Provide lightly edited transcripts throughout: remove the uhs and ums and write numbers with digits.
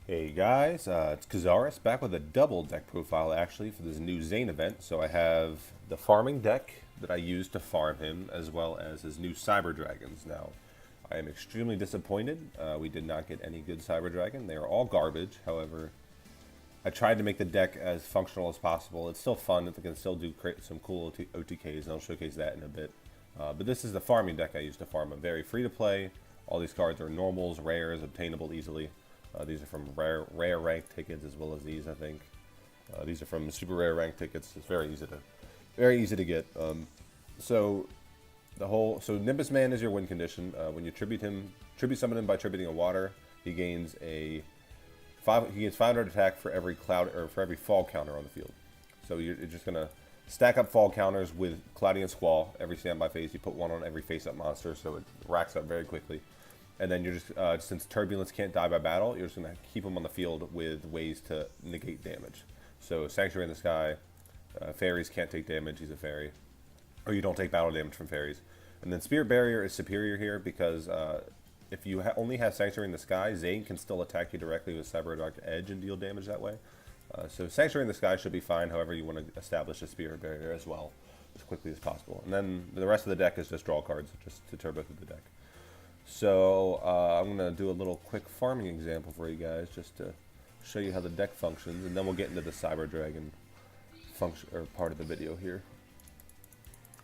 Hey guys, it's Kazaris back with a double deck profile actually for this new Zane event. So I have the farming deck that I use to farm him, as well as his new Cyber Dragons. Now, I am extremely disappointed. We did not get any good Cyber Dragon. They are all garbage. However, I tried to make the deck as functional as possible. It's still fun. It can still do some cool OTKs, and I'll showcase that in a bit. But this is the farming deck I use to farm him. Very free to play. All these cards are normals, rares, obtainable easily. These are from rare rank tickets as well as these, I think. These are from super rare rank tickets. It's very easy to get. So Nimbus Man is your win condition. When you tribute summon him by tributing a water, he gains 500 attack for every cloud or for every fall counter on the field. So you're just gonna stack up fall counters with Cloudy and Squall every standby phase. You put one on every face-up monster, so it racks up very quickly. And then you're just, since Turbulence can't die by battle, you're just going to keep them on the field with ways to negate damage. So Sanctuary in the Sky, Fairies can't take damage, he's a fairy. Or you don't take battle damage from Fairies. And then Spirit Barrier is superior here because if you only have Sanctuary in the Sky, Zane can still attack you directly with Cyberdarks Edge and deal damage that way. So Sanctuary in the Sky should be fine, however you want to establish a Spirit Barrier as well, as quickly as possible. And then the rest of the deck is just draw cards, just to turbo through the deck. So I'm going to do a little quick farming example for you guys just to show you how the deck functions, and then we'll get into the Cyber Dragon function or part of the video here.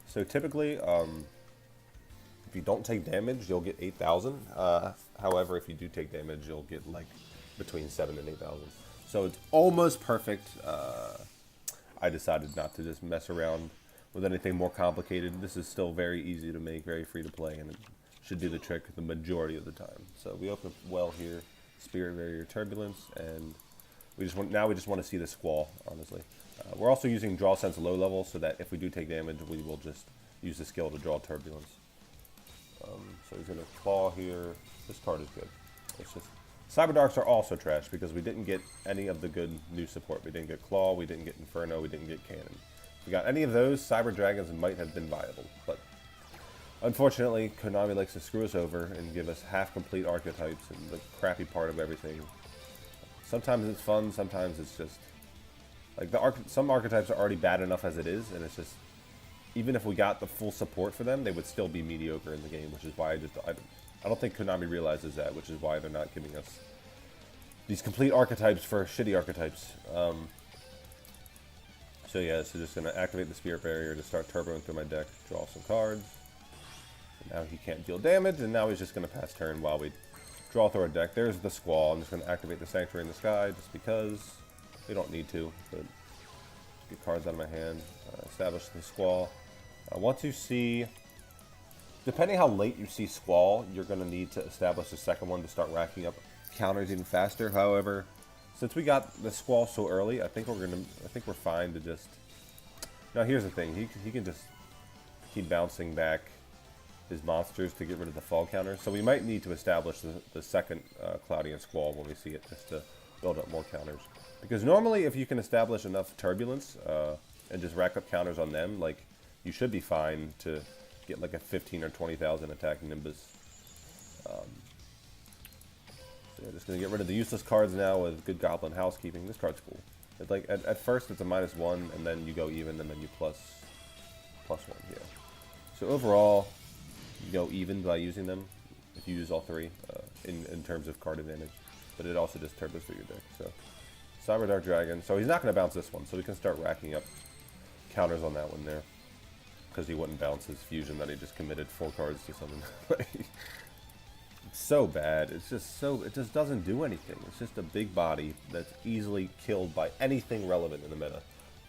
So typically, if you don't take damage, you'll get 8,000. However, if you do take damage, you'll get like between 7 and 8,000. So it's almost perfect. I decided not to just mess around with anything more complicated. This is still very easy to make, very free to play, and it should do the trick the majority of the time. So we open up well here, Spirit Barrier, Turbulence, and we just want to see the Squall, honestly. We're also using Draw Sense low level so that if we do take damage, we will just use the skill to draw Turbulence. So he's going to Claw here. This card is good. It's just Cyberdarks are also trash because we didn't get any of the good new support. We didn't get Claw, we didn't get Inferno, we didn't get Cannon. If we got any of those, Cyber Dragons might have been viable, but unfortunately, Konami likes to screw us over and give us half-complete archetypes and the crappy part of everything. Sometimes it's fun, sometimes it's just like some archetypes are already bad enough as it is, and it's just even if we got the full support for them, they would still be mediocre in the game, which is why I don't think Konami realizes that, which is why they're not giving us these complete archetypes for shitty archetypes. So yeah, so just gonna activate the Spirit Barrier to start turboing through my deck, draw some cards. Now he can't deal damage, and now he's just going to pass turn while we draw through our deck. There's the Squall. I'm just going to activate the Sanctuary in the Sky just because we don't need to. But get cards out of my hand. Establish the Squall. Once you see, depending how late you see Squall, you're going to need to establish a second one to start racking up counters even faster. However, since we got the Squall so early, I think we're fine to just. Now here's the thing. He can just keep bouncing back his monsters to get rid of the fall counter. So we might need to establish the second Cloudy and Squall when we see it, just to build up more counters. Because normally if you can establish enough Turbulence and just rack up counters on them, like you should be fine to get like a 15 or 20,000 attack Nimbus. So yeah, just going to get rid of the useless cards now with good Goblin Housekeeping. This card's cool. It's like at first it's a -1 and then you go even and then you plus 1, yeah. So overall, you go even by using them if you use all three in terms of card advantage, but it also just turbos through your deck. So Cyberdark Dragon, so he's not going to bounce this one, so we can start racking up counters on that one there, because he wouldn't bounce his fusion that he just committed 4 cards to something. It's so bad. It just doesn't do anything. It's just a big body that's easily killed by anything relevant in the meta.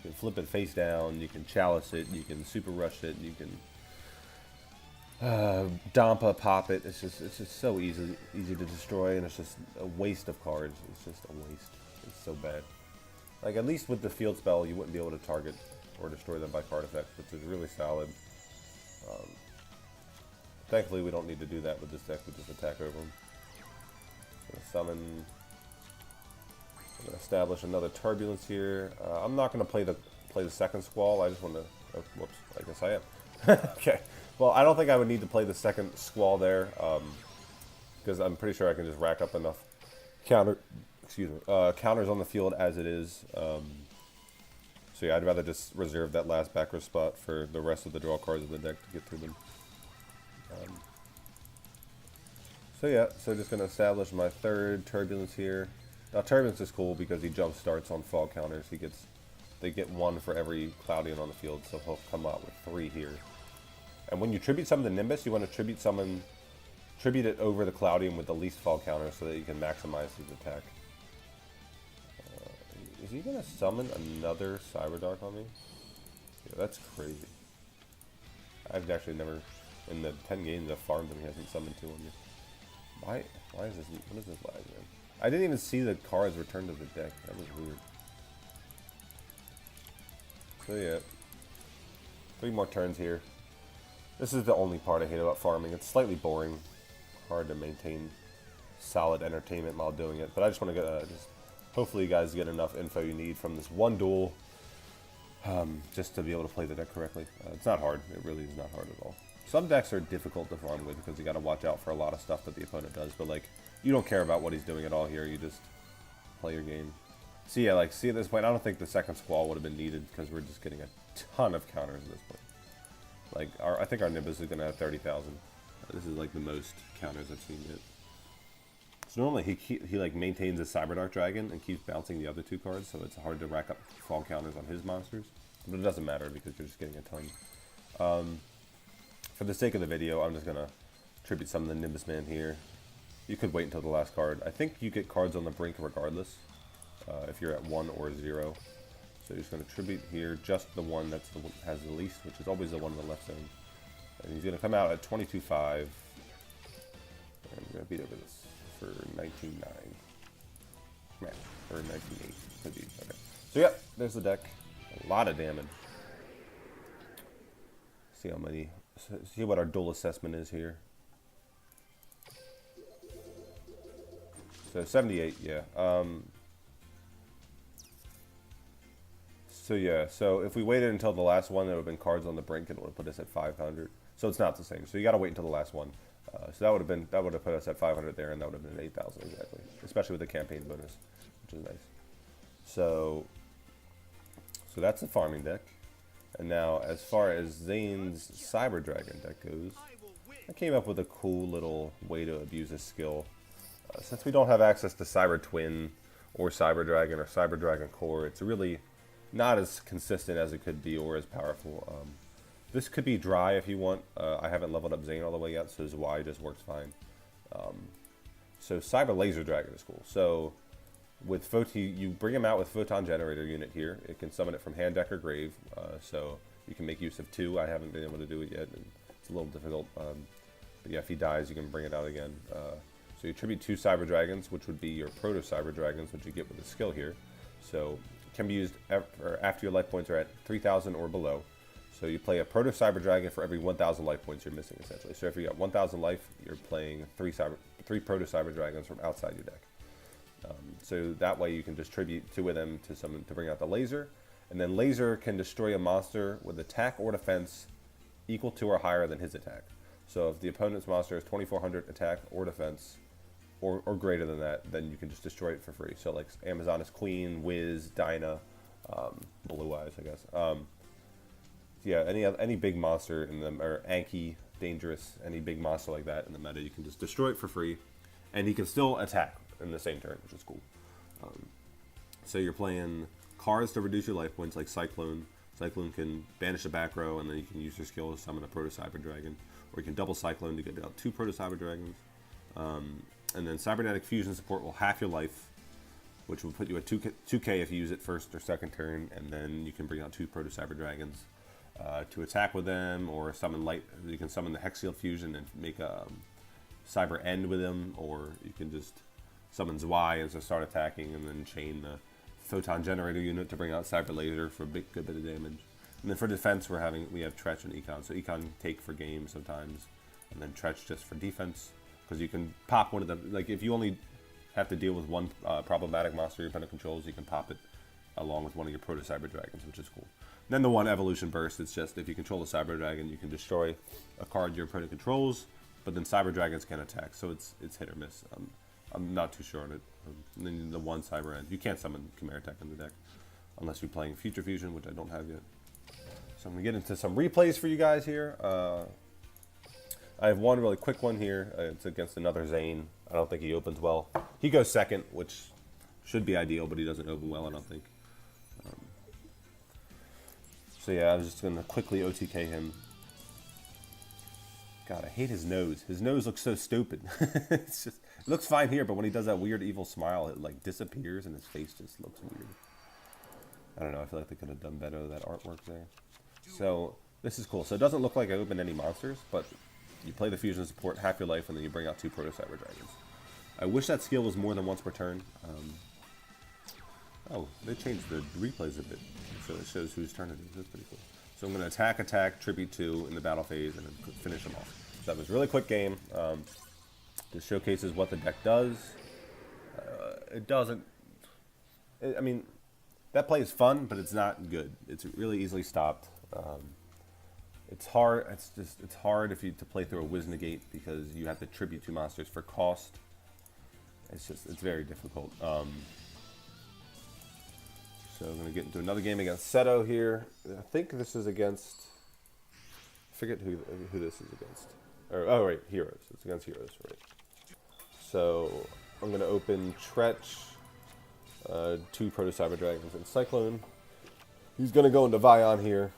You can flip it face down, you can chalice it, you can super rush it, you can Dampa, pop it. It's just so easy to destroy, and it's just a waste of cards. It's just a waste. It's so bad. Like at least with the field spell, you wouldn't be able to target or destroy them by card effects, which is really solid. Thankfully, we don't need to do that with this deck. We just attack over them. Gonna summon. I'm gonna establish another Turbulence here. I'm not gonna play the second Squall. I just want to. Oh, whoops! I guess I am. Okay. Well, I don't think I would need to play the second Squall there, because I'm pretty sure I can just rack up enough excuse me, counters on the field as it is. So yeah, I'd rather just reserve that last backer spot for the rest of the draw cards of the deck to get through them. So yeah, so just gonna establish my third Turbulence here. Now Turbulence is cool because he jump starts on fall counters. They get 1 for every Cloudian on the field, so he'll come out with 3 here. And when you tribute summon the Nimbus, you want to tribute it over the Cloudian with the least fall counter so that you can maximize his attack. Is he gonna summon another Cyberdark on me? Yeah, that's crazy. I've actually never, in the 10 games I've farmed him, he hasn't summoned 2 on me. Why is this, what is this lag, man? I didn't even see the cards returned to the deck. That was weird. So yeah, 3 more turns here. This is the only part I hate about farming. It's slightly boring, hard to maintain solid entertainment while doing it. But I just want to get, hopefully you guys get enough info you need from this one duel, just to be able to play the deck correctly. It's not hard. It really is not hard at all. Some decks are difficult to farm with because you got to watch out for a lot of stuff that the opponent does. But like, you don't care about what he's doing at all here. You just play your game. So yeah, like, see at this point, I don't think the second squall would have been needed because we're just getting a ton of counters at this point. Like, I think our Nimbus is going to have 30,000. This is like the most counters I've seen yet. So normally he like maintains a Cyberdark Dragon and keeps bouncing the other 2 cards, so it's hard to rack up fall counters on his monsters. But it doesn't matter because you're just getting a ton. For the sake of the video, I'm just going to tribute some of the Nimbus Man here. You could wait until the last card. I think you get cards on the brink regardless, if you're at 1 or 0. So you're just going to tribute here just the one that has the least, which is always the one in the left zone. And he's going to come out at 22.5. And we're going to beat over this for 19.9. Man, or 19.8. Could be. Okay. So yeah, there's the deck. A lot of damage. See how many. See what our duel assessment is here. So 78, yeah. So yeah, so if we waited until the last one, there would have been cards on the brink, and it would have put us at 500. So it's not the same. So you got to wait until the last one. So that would have put us at 500 there, and that would have been 8,000 exactly, especially with the campaign bonus, which is nice. So that's the farming deck. And now, as far as Zane's Cyber Dragon deck goes, I came up with a cool little way to abuse his skill. Since we don't have access to Cyber Twin or Cyber Dragon or Cyber Dragon Core, it's really not as consistent as it could be or as powerful. This could be dry if you want. I haven't leveled up Zane all the way yet, so Y just works fine. So Cyber Laser Dragon is cool. So with you bring him out with Photon Generator unit here. It can summon it from hand, deck, or grave. So you can make use of 2. I haven't been able to do it yet, and it's a little difficult. But yeah, if he dies, you can bring it out again. So you tribute 2 Cyber Dragons, which would be your Proto Cyber Dragons, which you get with the skill here. So it can be used after your life points are at 3,000 or below. So you play a Proto Cyber Dragon for every 1,000 life points you're missing, essentially. So if you got 1,000 life, you're playing 3 Proto Cyber Dragons from outside your deck. So that way you can just tribute 2 of them to bring out the laser. And then laser can destroy a monster with attack or defense equal to or higher than his attack. So if the opponent's monster has 2,400 attack or defense, or greater than that, then you can just destroy it for free. So like Amazoness Queen, Wiz, Dinah, Blue Eyes, I guess. Yeah, any big monster in them, or Anki, Dangerous, any big monster like that in the meta, you can just destroy it for free, and he can still attack in the same turn, which is cool. So you're playing cards to reduce your life points, like Cyclone. Cyclone can banish a back row, and then you can use your skill to summon a Proto Cyber Dragon, or you can double Cyclone to get out 2 Proto Cyber Dragons. And then Cybernetic Fusion support will half your life, which will put you at 2k if you use it first or second turn, and then you can bring out 2 Proto Cyber Dragons to attack with them, or summon light. You can summon the Hexial Fusion and make a Cyber End with them, or you can just summon Y and so start attacking, and then chain the Photon Generator unit to bring out Cyber Laser for a good bit of damage. And then for defense, we have Tretch and Econ. So Econ take for game sometimes, and then Tretch just for defense. Because you can pop one of them, like if you only have to deal with one problematic monster your opponent controls, you can pop it along with one of your Proto Cyber Dragons, which is cool. And then the one Evolution Burst, it's just if you control the Cyber Dragon, you can destroy a card your opponent controls, but then Cyber Dragons can attack, so it's hit or miss. I'm not too sure on it. And then the one Cyber End. You can't summon Chimera Tech in the deck unless you're playing Future Fusion, which I don't have yet. So I'm going to get into some replays for you guys here. I have one really quick one here. It's against another Zane. I don't think he opens well. He goes second, which should be ideal, but he doesn't open well, I don't think. So yeah, I'm just going to quickly OTK him. God, I hate his nose. His nose looks so stupid. It's just, it looks fine here, but when he does that weird evil smile, it like disappears and his face just looks weird. I don't know, I feel like they could have done better with that artwork there. So, this is cool. So it doesn't look like I opened any monsters, but you play the fusion support half your life and then you bring out 2 Proto Cyber Dragons. I wish that skill was more than once per turn. Oh, they changed the replays a bit, so it shows whose turn it is. That's pretty cool. So I'm going to attack, tribute 2 in the battle phase, and then finish them off. So that was a really quick game. This showcases what the deck does. It doesn't... I mean, that play is fun, but it's not good. It's really easily stopped. It's hard. It's hard if you to play through a Wiz Negate because you have to tribute 2 monsters for cost. It's very difficult. So I'm going to get into another game against Seto here. I think this is against... I forget who this is against. Oh, right, Heroes. It's against Heroes, right. So I'm going to open Tretch, 2 Proto Cyber Dragons, and Cyclone. He's going to go into Vion here.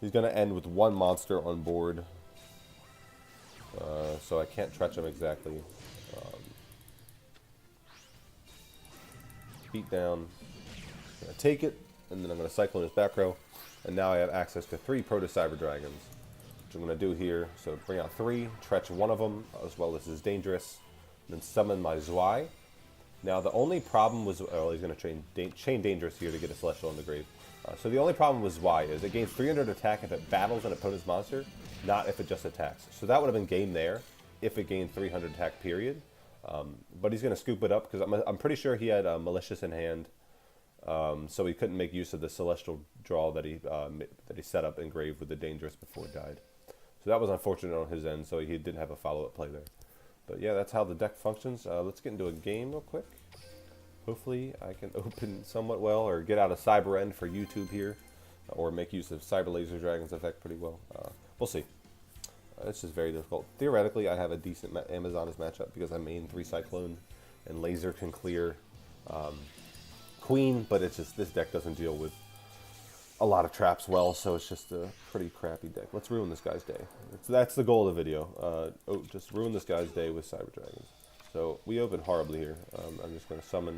He's going to end with 1 monster on board. So I can't Tretch him exactly. Beat down. I'm going to take it, and then I'm going to Cyclone his back row. And now I have access to 3 Proto Cyber Dragons, which I'm going to do here. So bring out 3, Tretch 1 of them, as well as his Dangerous, and then summon my Zwei. Now the only problem was, oh, he's going to chain Dangerous here to get a Celestial in the grave. So the only problem with Zwei is it gains 300 attack if it battles an opponent's monster, not if it just attacks. So that would have been game there if it gained 300 attack, period. But he's going to scoop it up because I'm pretty sure he had Malicious in hand, so he couldn't make use of the Celestial draw that he set up engraved with the Dangerous before it died. So that was unfortunate on his end, so he didn't have a follow-up play there. But yeah, that's how the deck functions. Let's get into a game real quick. Hopefully I can open somewhat well, or get out a Cyber End for YouTube here, or make use of Cyber Laser Dragon's effect pretty well. We'll see. This is very difficult. Theoretically, I have a decent Amazonas matchup because I main 3 Cyclone, and Laser can clear Queen, but it's just this deck doesn't deal with a lot of traps well, so it's just a pretty crappy deck. Let's ruin this guy's day. That's the goal of the video. Just ruin this guy's day with Cyber Dragons. So we open horribly here. I'm just going to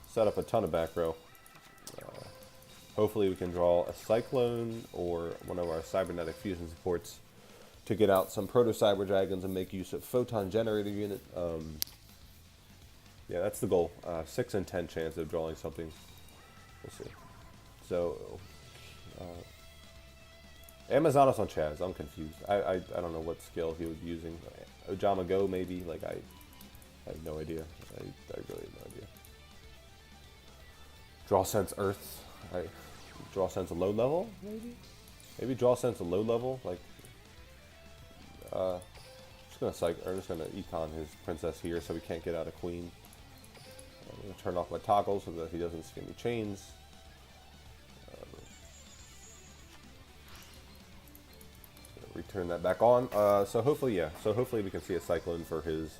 set up a ton of back row. Hopefully we can draw a Cyclone or one of our Cybernetic Fusion supports to get out some Proto Cyber Dragons and make use of Photon Generator Unit. Yeah, that's the goal. 6 in 10 chance of drawing something. We'll see. So, Amazonas on Chaz. I'm confused. I don't know what skill he was using. Ojama Go, maybe? Like, I have no idea. I really have no idea. Draw Sense Earth. Draw Sense low level, maybe? Maybe Draw Sense low level, like... just gonna econ his princess here so we can't get out a queen. I'm gonna turn off my toggle so that he doesn't see any chains. Return that back on. So hopefully we can see a Cyclone for his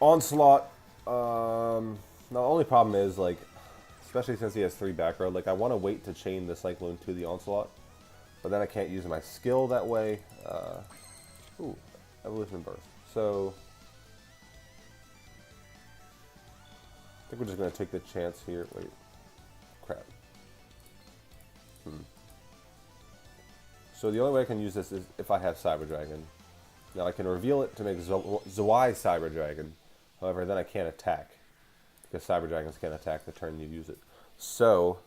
Onslaught. The only problem is, like, especially since he has 3 back row, like, I want to wait to chain the Cyclone to the Onslaught, but then I can't use my skill that way. Ooh, Evolution Burst. So I think we're just going to take the chance here. Wait. Crap. So the only way I can use this is if I have Cyber Dragon. Now I can reveal it to make Zwei Cyber Dragon. However, then I can't attack, because Cyber Dragons can't attack the turn you use it. So,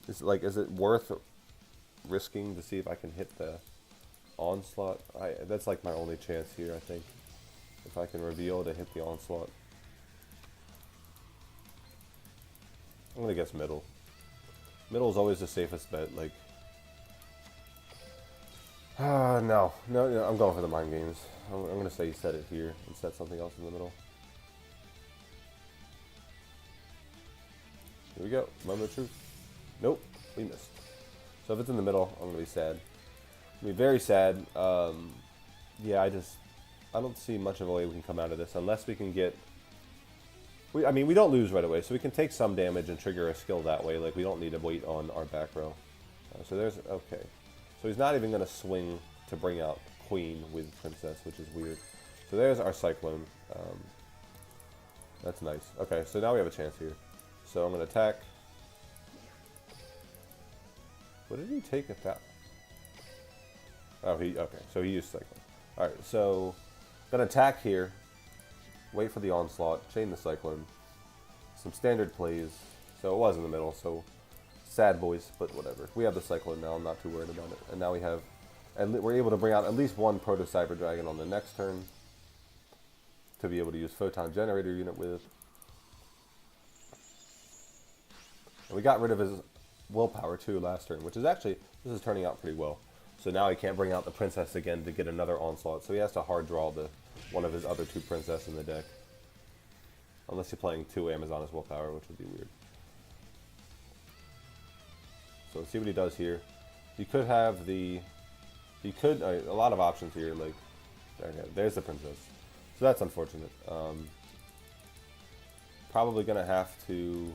is it worth risking to see if I can hit the Onslaught? That's like my only chance here, I think. If I can reveal to hit the Onslaught. I'm gonna guess middle. Middle is always the safest bet. Like, No, I'm going for the mind games. I'm going to say you set it here and set something else in the middle. Here we go. Moment of truth. Nope, we missed. So if it's in the middle, I'm going to be sad. I'm going to be very sad. Yeah, I don't see much of a way we can come out of this unless we can get... I mean, we don't lose right away, so we can take some damage and trigger a skill that way. Like, we don't need to wait on our back row. So there's... Okay. So he's not even going to swing to bring out Queen with Princess, which is weird. So there's our Cyclone. That's nice. Okay, so now we have a chance here. So I'm going to attack. What did he take at that? Oh, okay, so he used Cyclone. Alright, so going to attack here. Wait for the onslaught. Chain the Cyclone. Some standard plays. So it was in the middle, so sad boys, but whatever. We have the Cyclone now. I'm not too worried about it. And now we have... And we're able to bring out at least one Proto Cyber Dragon on the next turn to be able to use Photon Generator unit with. And we got rid of his willpower too last turn, which is actually, this is turning out pretty well. So now he can't bring out the Princess again to get another onslaught, so he has to hard draw one of his other two Princess in the deck. Unless you're playing two Amazoness willpower, which would be weird. So let's see what he does here. He could have the... He could... a lot of options here, like... There's the Princess. So that's unfortunate. Probably going to have to...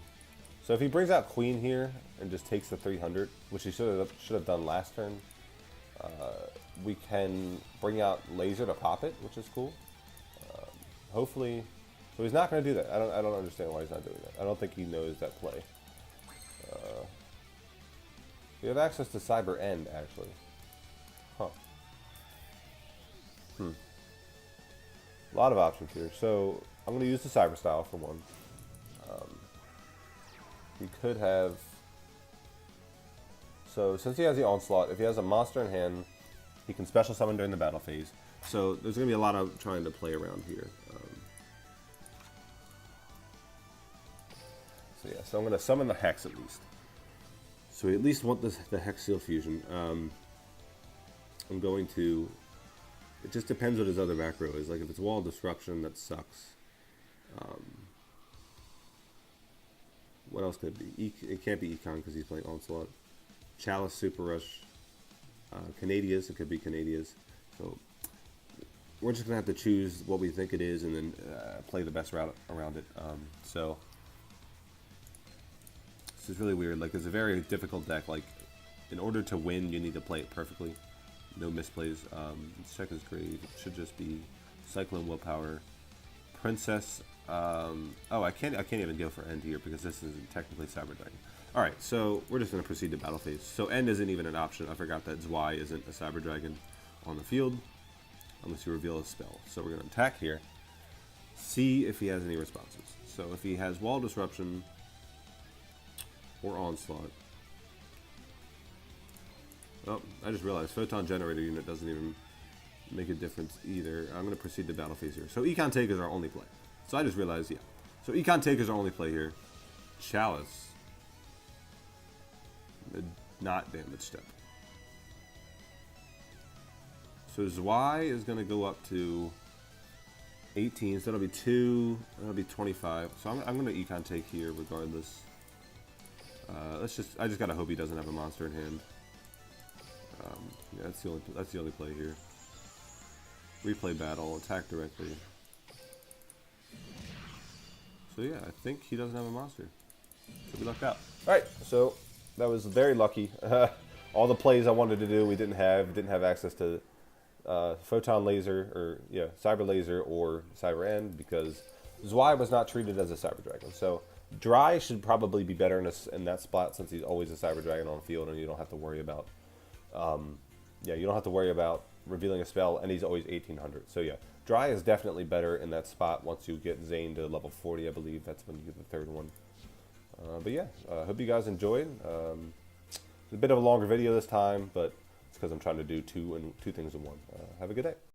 So if he brings out Queen here and just takes the 300, which he should have done last turn, we can bring out Laser to pop it, which is cool. Hopefully... So he's not going to do that. I don't understand why he's not doing that. I don't think he knows that play. We have access to Cyber End, actually. Huh. A lot of options here. So I'm going to use the Cyber Style for one. He could have... So since he has the Onslaught, if he has a monster in hand, he can special summon during the battle phase. So there's going to be a lot of trying to play around here. So yeah, so I'm going to summon the Hex at least. So we at least want the Hex Seal Fusion. I'm going to... It just depends what his other macro is. Like if it's Wall of Disruption, that sucks. What else could it be? It can't be Econ because he's playing Onslaught. Chalice, Super Rush. Canadias, it could be Canadias. So we're just going to have to choose what we think it is and then play the best route around it. So this is really weird. Like it's a very difficult deck. Like in order to win, you need to play it perfectly. No misplays. Let's check his grade. It should just be Cyclone Willpower. Princess. Oh, I can't even go for End here because this isn't technically Cyber Dragon. Alright, so we're just going to proceed to battle phase. So End isn't even an option. I forgot that Zwei isn't a Cyber Dragon on the field unless you reveal a spell. So we're going to attack here. See if he has any responses. So if he has Wall Disruption or Onslaught. Oh, I just realized Photon Generator unit doesn't even make a difference either. I'm going to proceed to battle phase here. So Econ Take is our only play. So I just realized, yeah. So Econ Take is our only play here. Chalice. Not damage step. So Zwei is going to go up to 18. So that'll be 2. That'll be 25. So I'm going to Econ Take here regardless. I just got to hope he doesn't have a monster in hand. Yeah, that's the only play here. Replay battle, attack directly. So yeah, I think he doesn't have a monster. So we lucked out. Alright, so that was very lucky. All the plays I wanted to do, we didn't have access to Photon Laser, or yeah, Cyber Laser or Cyber End because Zwei was not treated as a Cyber Dragon. So Dry should probably be better in that spot since he's always a Cyber Dragon on the field and you don't have to worry about you don't have to worry about revealing a spell, and he's always 1800. So yeah, Dry is definitely better in that spot once you get Zane to level 40, I believe. That's when you get the third one. But yeah, I hope you guys enjoyed. It's a bit of a longer video this time, but it's because I'm trying to do two things in one. Have a good day.